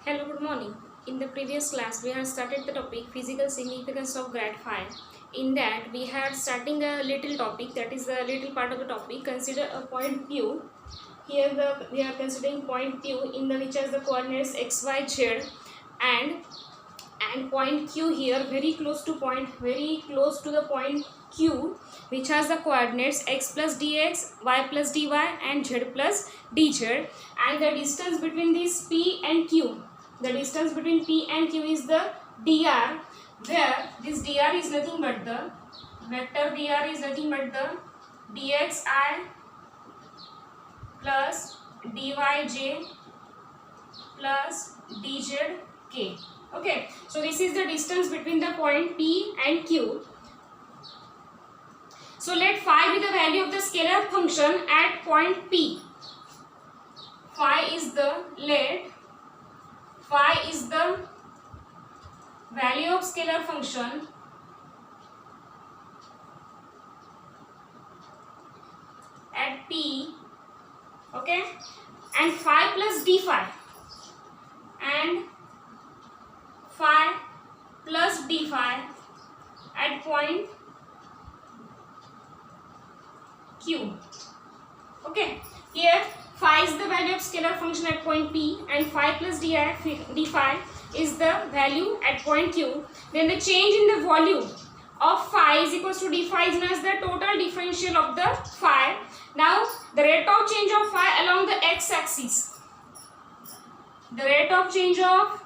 Hello, good morning. In the previous class, we had started the topic physical significance of grad phi. In that, we had starting a little topic, that is a little part of the topic. Consider a point Q. Here we are considering point Q in the which has the coordinates x, y, z, and point Q here very close to the point Q, which has the coordinates x plus dx, y plus dy, and z plus dz, and the distance between this P and Q. The distance between P and Q is the dr, where this dr is nothing but the vector dr is nothing but the dxi plus dyj plus dzk. Okay, so this is the distance between the point P and Q. So let phi be the value of the scalar function at point P. Phi is the value of scalar function at P, okay, and phi plus d phi, and phi plus d phi at point Q. Okay, here phi is the value of scalar function at point P and phi plus d phi is the value at point Q. Then the change in the volume of phi is equals to d phi is known as the total differential of the phi. Now the rate of change of phi along the x-axis. The rate of change of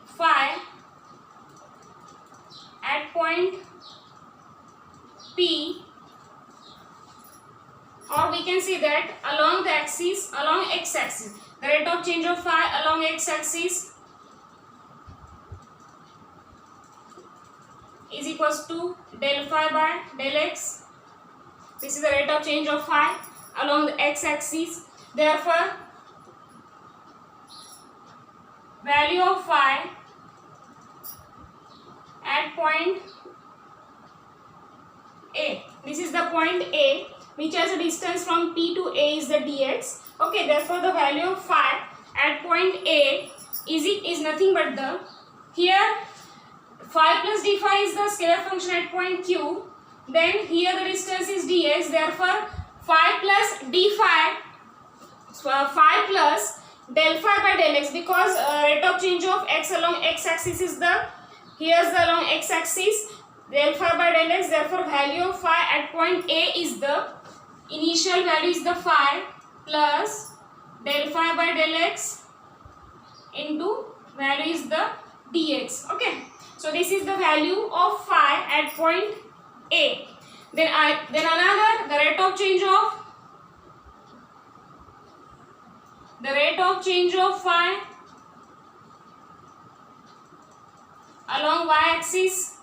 phi at point P, or we can say that along x-axis, the rate of change of phi along x-axis is equals to del phi by del x. This is the rate of change of phi along the x-axis. Therefore, value of phi at point A. This is the point A, which has a distance from P to A is the dx. Okay, therefore the value of phi at point A is nothing but the, here phi plus d phi is the scalar function at point Q. Then here the distance is dx. Therefore phi plus d phi, phi plus del phi by del x, because rate of change of x along x-axis is the, here's the along x-axis, del phi by del x. Therefore value of phi at point A is the, initial value is the phi plus del phi by del x into value is the dx. Okay, so this is the value of phi at point A. Then another, the rate of change of phi along y-axis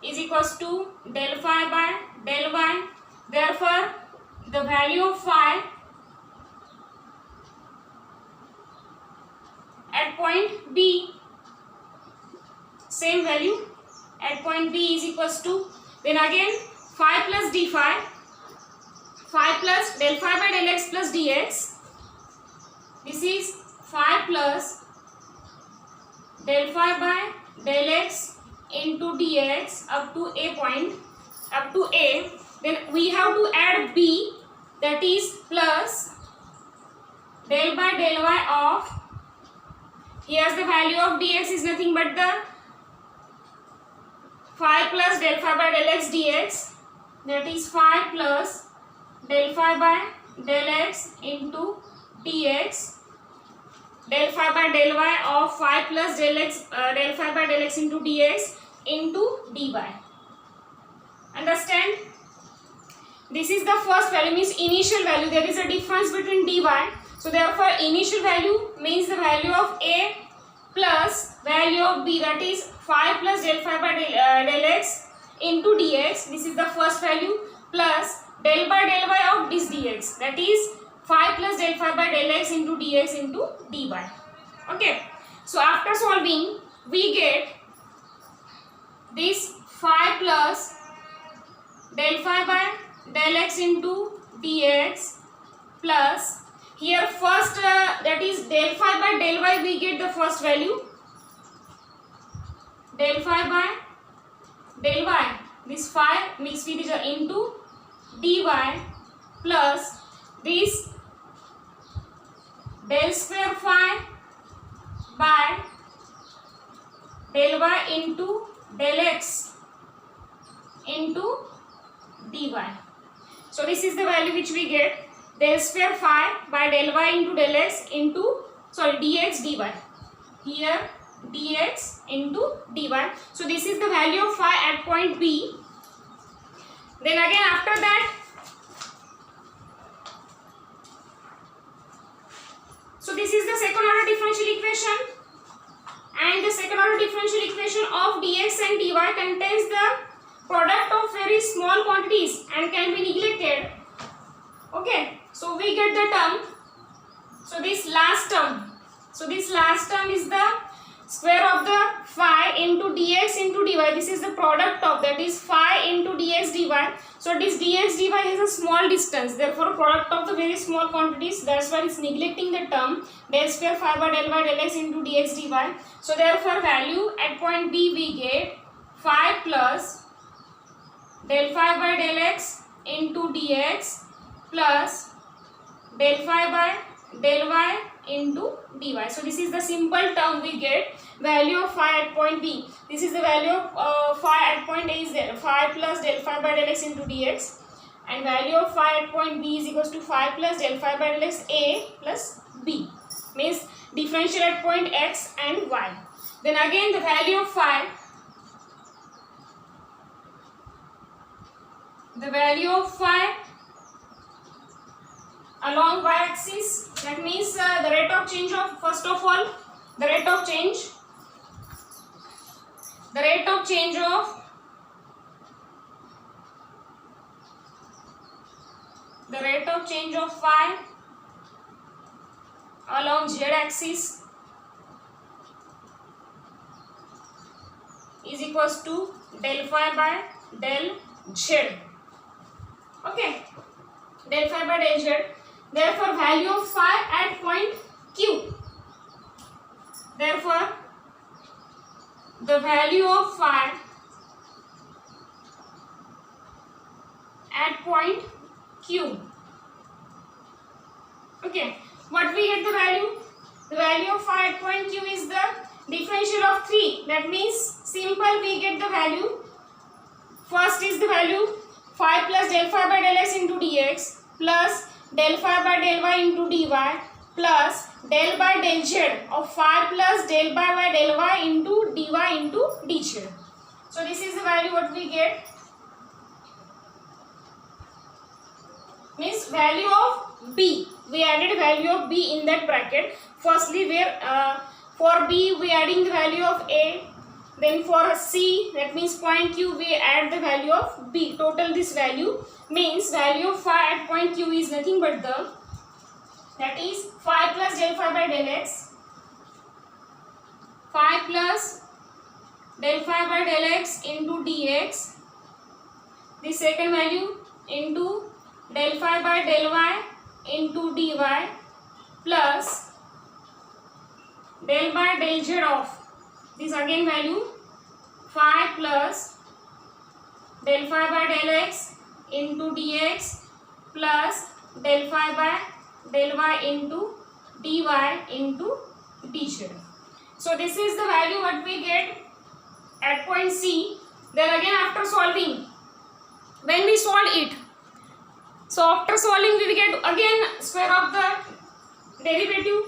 is equals to del phi by del y. Therefore the value of phi at point B, same value at point B is equals to, then again phi plus d phi, phi plus del phi by del x plus dx. This is phi plus del phi by del x into dx up to a point, up to A. Then we have to add B, that is plus del by del y of, here's the value of dx is nothing but the phi plus del phi by del x dx, that is phi plus del phi by del x into dx, del phi by del y of phi plus del phi by del x into dx into dy. Understand? This is the first value, means initial value. There is a difference between dy. So therefore initial value means the value of A plus value of B, that is phi plus del phi by del x into dx. This is the first value, plus del by del y of this dx, that is phi plus del phi by del x into dx into dy. Okay, so after solving we get this phi plus del phi by del x into dx plus here first that is del phi by del y, we get the first value del phi by del y, this phi mixed with each other into dy plus this del square phi by del y into del x into dy. So this is the value which we get, del square phi by del y into del x into dx dy. Here dx into dy. So this is the value of phi at point B. Then again after that, so this is the second order differential equation, and the second order differential equation of dx and dy contains the product of very small quantities and can be neglected. Okay, so we get the term, so this last term is the square of the phi into dx into dy. This is the product of, that is phi into dx dy. So this dx dy is a small distance, therefore product of the very small quantities, that's why it's neglecting the term del square phi by del y del x into dx dy. So therefore value at point B we get phi plus del phi by del x into dx plus del phi by del y into dy. So this is the simple term we get, value of phi at point B. This is the value of phi at point A is there, phi plus del phi by del x into dx, and value of phi at point B is equals to phi plus del phi by del x A plus B, means differential at point x and y. Then again the value of phi, along y-axis, that means the rate of change of, first of all, the rate of change of phi along z-axis is equals to del phi by del z. Okay, del phi by del z. Therefore value of phi at point Q. Therefore the value of phi at point Q. Okay, what we get the value? The value of phi at point Q is the differential of 3. That means simple, we get the value. First is the value phi plus del phi by del x into dx plus del phi by del y into dy plus del by del z of phi plus del by del y into dy into dz. So this is the value what we get, means value of B. We added value of B in that bracket. Firstly where for B we adding the value of A, then for C, that means point Q, we add the value of B. Total this value means value of phi at point Q is nothing but the, that is phi plus del phi by del x, phi plus del phi by del x into dx, the second value into del phi by del y into dy plus del by del z of this again value phi plus del phi by del x into dx plus del phi by del y into dy into dz. So this is the value what we get at point C. Then again after solving, when we solve it, so after solving we will get again square of the derivative.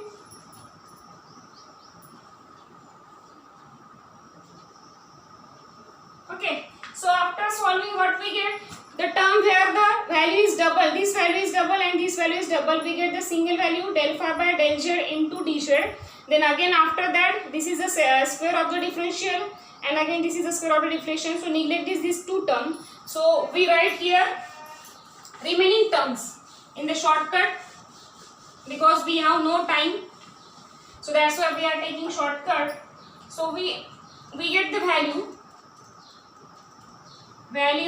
Okay, so after solving what we get, the term where the value is double, this value is double and this value is double, we get the single value del phi by del z into dz. Then again after that, this is the square of the differential, and again this is the square of the differential, so neglect these two terms. So we write here remaining terms in the shortcut because we have no time, so that's why we are taking shortcut. So we get the value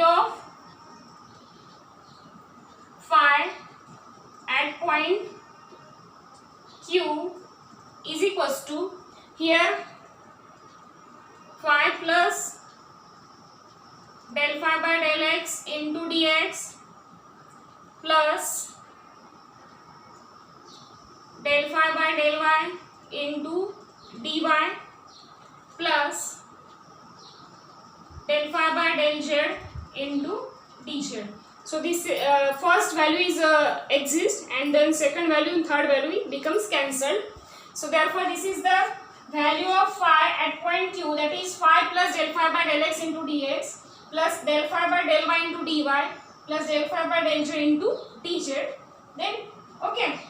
of phi at point Q is equals to, here phi plus del phi by del x into dx plus del phi by del y into dy plus del phi by del z into dz. So this first value is exists, and then second value and third value becomes cancelled. So therefore this is the value of phi at point Q, that is phi plus del phi by del x into dx plus del phi by del y into dy plus del phi by del z into dz. Then okay,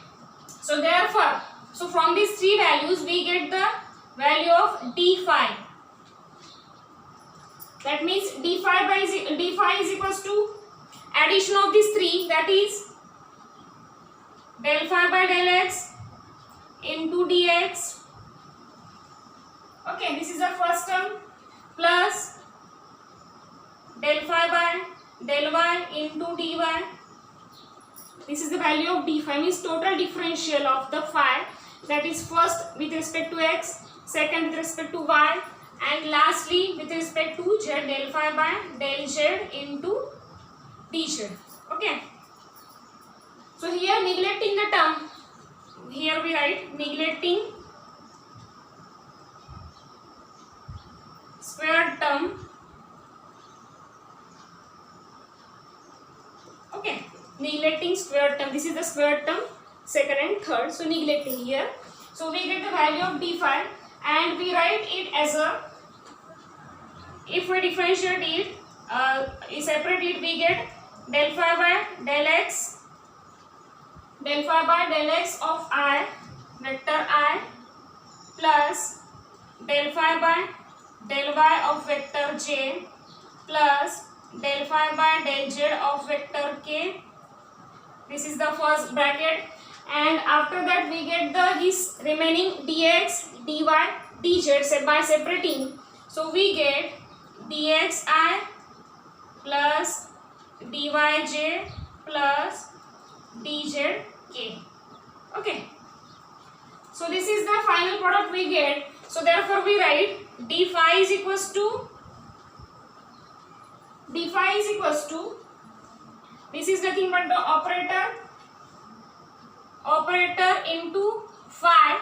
so therefore, so from these three values we get the value of d phi. That means d phi is equals to addition of these three, that is del phi by del x into dx. Okay, this is the first term, plus del phi by del y into dy. This is the value of d phi, means total differential of the phi, that is first with respect to x, second with respect to y, and lastly with respect to z, del phi by del z into dz. Okay, so here neglecting the term, here we write neglecting square term. Okay, neglecting square term, this is the square term second and third, so neglecting here. So we get the value of d phi, and we write it as a, if we differentiate it, separate it, we get del phi by del x of I, vector I, plus del phi by del y of vector j plus del phi by del z of vector k. This is the first bracket, and after that we get the his remaining dx, dy, dz by separating. So we get dxi plus dyj plus dzk. Okay, so this is the final product we get. So therefore we write d phi is equals to, this is nothing but the operator into phi,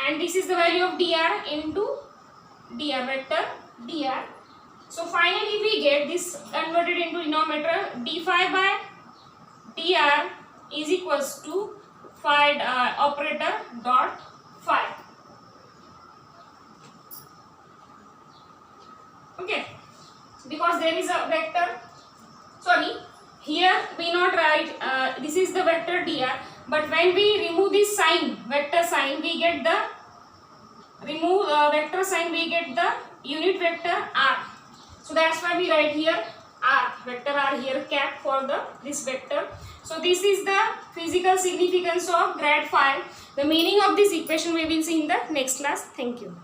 and this is the value of dr into dr, vector dr. So finally we get this converted into denominator, d phi by dr is equals to phi operator dot phi. Okay, because there is a vector, sorry, here we not write this is the vector dr, but when we remove this sign, vector sign, we get the vector sign, we get the unit vector r. So that's why we write here r, vector r here cap for this vector. So this is the physical significance of grad phi. The meaning of this equation we will see in the next class. Thank you.